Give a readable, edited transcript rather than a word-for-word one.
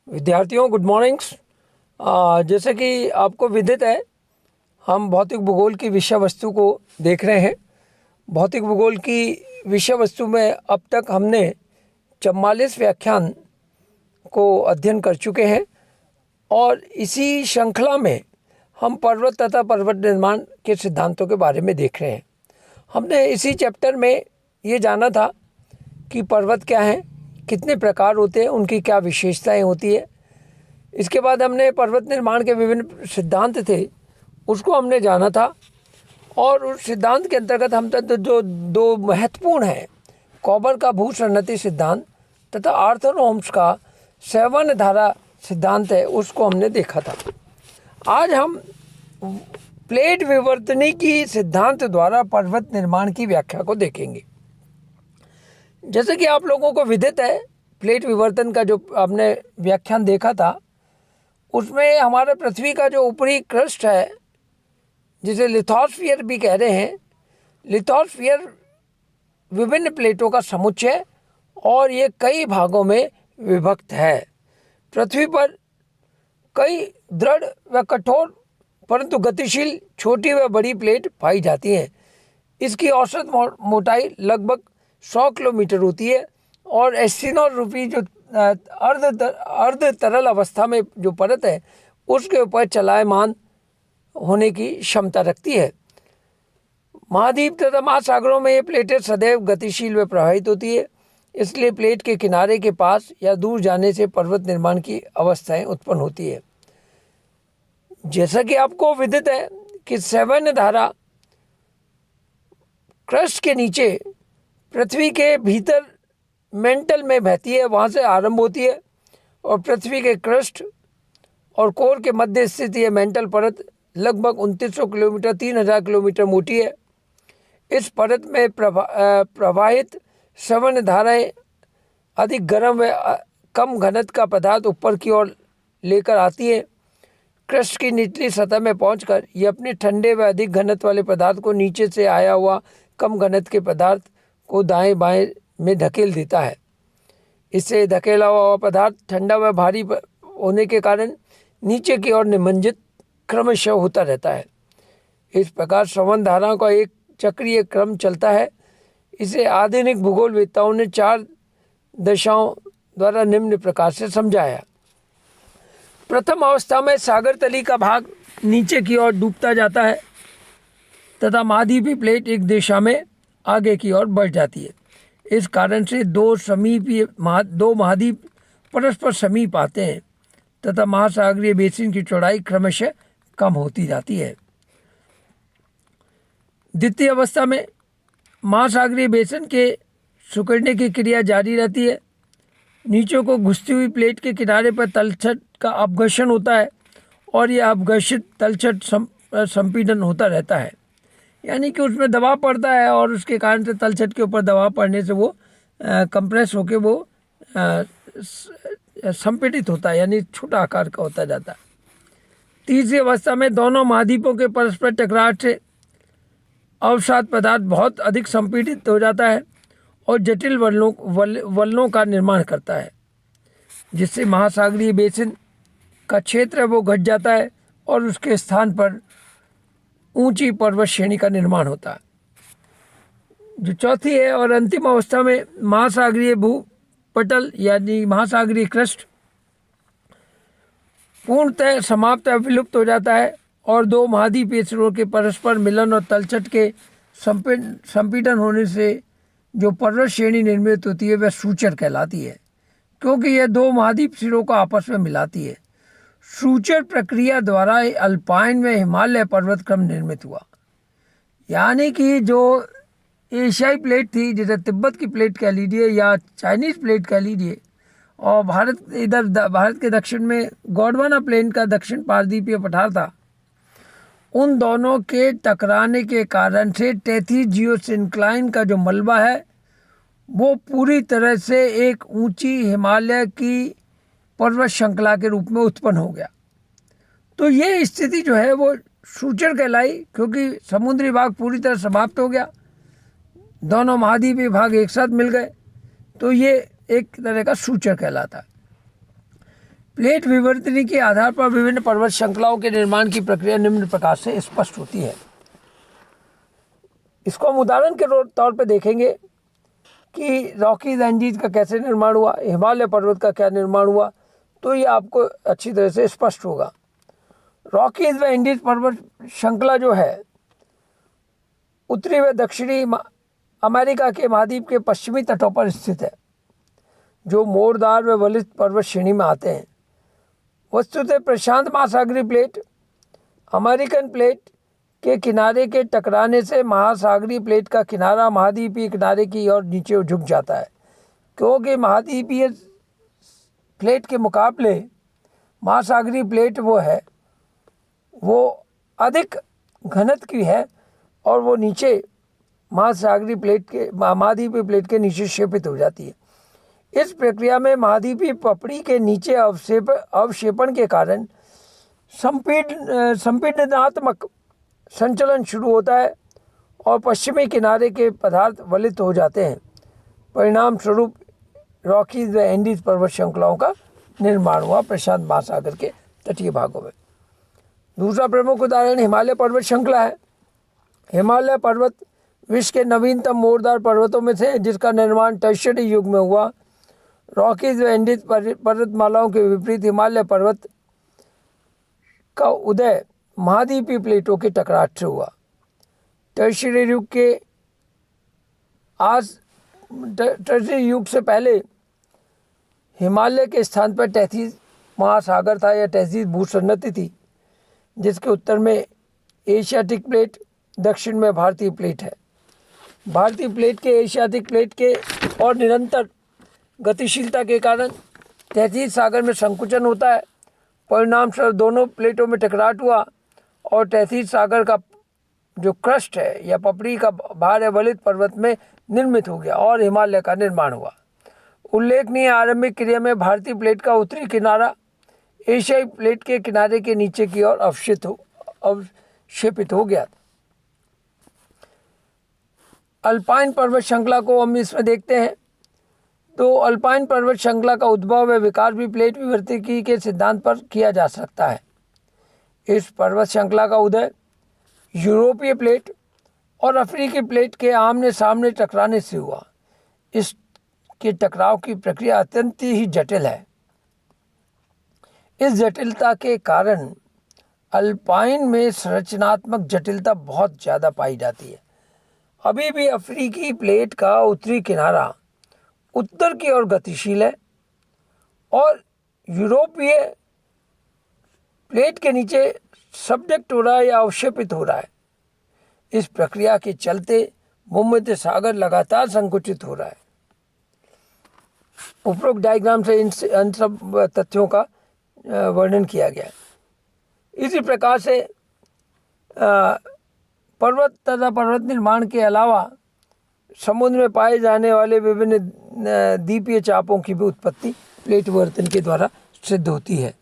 विद्यार्थियों good mornings. जैसे कि आपको विदित है, हम भौतिक भूगोल की विषय वस्तु को देख रहे हैं। भौतिक भूगोल की विषय वस्तु में अब तक हमने 44 व्याख्यान को अध्ययन कर चुके हैं और इसी श्रृंखला में हम पर्वत तथा पर्वत निर्माण के सिद्धांतों के बारे में देख रहे हैं। हमने इसी चैप्टर में ये जाना था कि पर्वत क्या हैं, कितने प्रकार होते हैं, उनकी क्या विशेषताएं होती है। इसके बाद हमने पर्वत निर्माण के विभिन्न सिद्धांत थे उसको हमने जाना था और उस सिद्धांत के अंतर्गत हम तक जो दो महत्वपूर्ण हैं, कॉबर का भूसन्नति सिद्धांत तथा आर्थर होम्स का सैवन धारा सिद्धांत है, उसको हमने देखा था। आज हम प्लेट विवर्तनी की सिद्धांत द्वारा पर्वत निर्माण की व्याख्या को देखेंगे। जैसे कि आप लोगों को विदित है, प्लेट विवर्तन का जो आपने व्याख्यान देखा था उसमें हमारे पृथ्वी का जो ऊपरी क्रस्ट है, जिसे लिथोस्फीयर भी कह रहे हैं, लिथोस्फीयर विभिन्न प्लेटों का समुच्चय और ये कई भागों में विभक्त है। पृथ्वी पर कई दृढ़ व कठोर परंतु गतिशील छोटी व बड़ी प्लेट पाई जाती हैं। इसकी औसत मोटाई लगभग 100 किलोमीटर होती है और एस्ट्रोनॉट रूपी जो अर्ध तरल अवस्था में जो परत है उसके ऊपर चलायमान होने की क्षमता रखती है। महाद्वीप तथा महासागरों में ये प्लेटें सदैव गतिशील व प्रवाहित होती है, इसलिए प्लेट के किनारे के पास या दूर जाने से पर्वत निर्माण की अवस्थाएं उत्पन्न होती है। जैसा कि आपको विदित है कि सैवन धारा क्रस्ट के नीचे पृथ्वी के भीतर मेंटल में बहती है, वहाँ से आरंभ होती है और पृथ्वी के क्रस्ट और कोर के मध्य स्थित यह मेंटल परत लगभग 2900 किलोमीटर 3000 किलोमीटर मोटी है। इस परत में प्रवाहित सवन धाराएं अधिक गर्म व कम घनत्व का पदार्थ ऊपर की ओर लेकर आती है। क्रस्ट की निचली सतह में पहुंचकर ये अपने ठंडे व अधिक घनत्व वाले पदार्थ को नीचे से आया हुआ कम घनत्व के पदार्थ को दाएं बाएं में धकेल देता है। इससे धकेला हुआ पदार्थ ठंडा व भारी होने के कारण नीचे की ओर निमज्जित क्रमशः होता रहता है। इस प्रकार सवन धाराओं का एक चक्रीय क्रम चलता है। इसे आधुनिक भूगोलवेत्ताओं ने 4 दशाओं द्वारा निम्न प्रकार से समझाया। प्रथम अवस्था में सागर तली का भाग नीचे की ओर डूबता जाता है तथा महाद्वीपीय प्लेट एक दिशा में आगे की ओर बढ़ जाती है। इस कारण से दो महाद्वीप परस्पर समीप आते हैं तथा महासागरीय बेसिन की चौड़ाई क्रमशः कम होती जाती है। द्वितीय अवस्था में महासागरीय बेसिन के सिकुड़ने की क्रिया जारी रहती है। नीचे को घुसती हुई प्लेट के किनारे पर तलछट का अपघर्षण होता है और यह अपघर्षित तलछट संपीड़न होता रहता है, यानी कि उसमें दबाव पड़ता है और उसके कारण से तलछट के ऊपर दबाव पड़ने से वो कंप्रेस होकर वो संपीड़ित होता है, यानी छोटा आकार का होता जाता है। तीसरी अवस्था में दोनों महाद्वीपों के परस्पर टकराव से अवसाद पदार्थ बहुत अधिक संपीड़ित हो जाता है और जटिल वलनों का निर्माण करता है, जिससे महासागरीय बेसिन का क्षेत्र है वो घट जाता है और उसके स्थान पर ऊंची पर्वत श्रेणी का निर्माण होता है। जो चौथी है और अंतिम अवस्था में महासागरीय भूपटल यानी महासागरीय क्रस्ट पूर्णतः समाप्त विलुप्त हो जाता है और दो महाद्वीपीय सिरों के परस्पर मिलन और तलछट के संपीड़न होने से जो पर्वत श्रेणी निर्मित होती है वह सूचर कहलाती है, क्योंकि यह दो महाद्वीप सिरों को आपस में मिलाती है। सूचर प्रक्रिया द्वारा अल्पाइन में हिमालय पर्वत क्रम निर्मित हुआ, यानी कि जो एशियाई प्लेट थी, जैसे तिब्बत की प्लेट कह लीजिए या चाइनीज़ प्लेट कह लीजिए, और भारत के दक्षिण में गोंडवाना प्लेन का दक्षिण पारदीपीय पठार था, उन दोनों के टकराने के कारण से टेथी जियोसिंक्लाइन का जो मलबा है वो पूरी तरह से एक ऊंची हिमालय की पर्वत श्रृंखला के रूप में उत्पन्न हो गया। तो ये स्थिति जो है वो सूचर कहलाई, क्योंकि समुद्री भाग पूरी तरह समाप्त हो गया, दोनों महाद्वीपीय भाग एक साथ मिल गए, तो ये एक तरह का सूचर कहलाता है। प्लेट विवर्तनी के आधार पर विभिन्न पर्वत श्रृंखलाओं के निर्माण की प्रक्रिया निम्न प्रकार से स्पष्ट होती है। इसको हम उदाहरण के तौर पे देखेंगे कि रॉकीज एंडीज का कैसे निर्माण हुआ, हिमालय पर्वत का क्या निर्माण हुआ, तो ये आपको अच्छी तरह से स्पष्ट होगा। रॉकीज व एंडीज पर्वत श्रृंखला जो है उत्तरी व दक्षिणी अमेरिका के महाद्वीप के पश्चिमी तटों पर स्थित है, जो मोरदार व वलित पर्वत श्रेणी में आते हैं। वस्तुतः प्रशांत महासागरीय प्लेट अमेरिकन प्लेट के किनारे के टकराने से महासागरीय प्लेट का किनारा महाद्वीपीय किनारे की ओर नीचे झुक जाता है, क्योंकि महाद्वीपीय प्लेट के मुकाबले महासागरीय प्लेट वो अधिक घनत्व की है और वो नीचे महासागरीय प्लेट के महाद्वीपीय प्लेट के नीचे क्षेपित हो जाती है। इस प्रक्रिया में महाद्वीपीय पपड़ी के नीचे अवक्षेपण के कारण संपीड़नात्मक संचलन शुरू होता है और पश्चिमी किनारे के पदार्थ वलित हो जाते हैं। परिणाम स्वरूप रॉकीज व एंडीज पर्वत श्रृंखलाओं का निर्माण हुआ प्रशांत महासागर के तटीय भागों में। दूसरा प्रमुख उदाहरण हिमालय पर्वत श्रृंखला है। हिमालय पर्वत विश्व के नवीनतम मोरदार पर्वतों में से, जिसका निर्माण टर्शियरी युग में हुआ। रॉकीज व एंडीज पर्वतमालाओं के विपरीत हिमालय पर्वत का उदय महाद्वीपीय प्लेटों के टकराव से हुआ। टर्शियरी युग से पहले हिमालय के स्थान पर तैतीस महासागर था या तैतीस भूसन्नति थी, जिसके उत्तर में एशियाटिक प्लेट, दक्षिण में भारतीय प्लेट है। भारतीय प्लेट के एशियाटिक प्लेट के और निरंतर गतिशीलता के कारण तैतीस सागर में संकुचन होता है। परिणाम स्वरूप दोनों प्लेटों में टकराव हुआ और तैतीस सागर का जो क्रस्ट है या पपड़ी का भार है वलित पर्वत में निर्मित हो गया और हिमालय का निर्माण हुआ। उल्लेखनीय आरंभिक क्रिया में भारतीय प्लेट का उत्तरी किनारा एशियाई प्लेट के किनारे के नीचे की ओर अवक्षेपित हो गया। अल्पाइन पर्वत श्रृंखला को हम इसमें देखते हैं तो अल्पाइन पर्वत श्रृंखला का उद्भव व विकास भी प्लेट विवर्तकी के सिद्धांत पर किया जा सकता है। इस पर्वत श्रृंखला का उदय यूरोपीय प्लेट और अफ्रीकी प्लेट के आमने सामने टकराने से हुआ। इसके टकराव की प्रक्रिया अत्यंत ही जटिल है। इस जटिलता के कारण अल्पाइन में संरचनात्मक जटिलता बहुत ज़्यादा पाई जाती है। अभी भी अफ्रीकी प्लेट का उत्तरी किनारा उत्तर की ओर गतिशील है और यूरोपीय प्लेट के नीचे सब्जेक्ट हो रहा है या अवक्षेपित हो रहा है। इस प्रक्रिया के चलते भूमध्य सागर लगातार संकुचित हो रहा है। उपरोक्त डायग्राम से इन सब तथ्यों का वर्णन किया गया है। इसी प्रकार से पर्वत तथा पर्वत निर्माण के अलावा समुद्र में पाए जाने वाले विभिन्न द्वीपीय चापों की भी उत्पत्ति प्लेट विवर्तन के द्वारा सिद्ध होती है।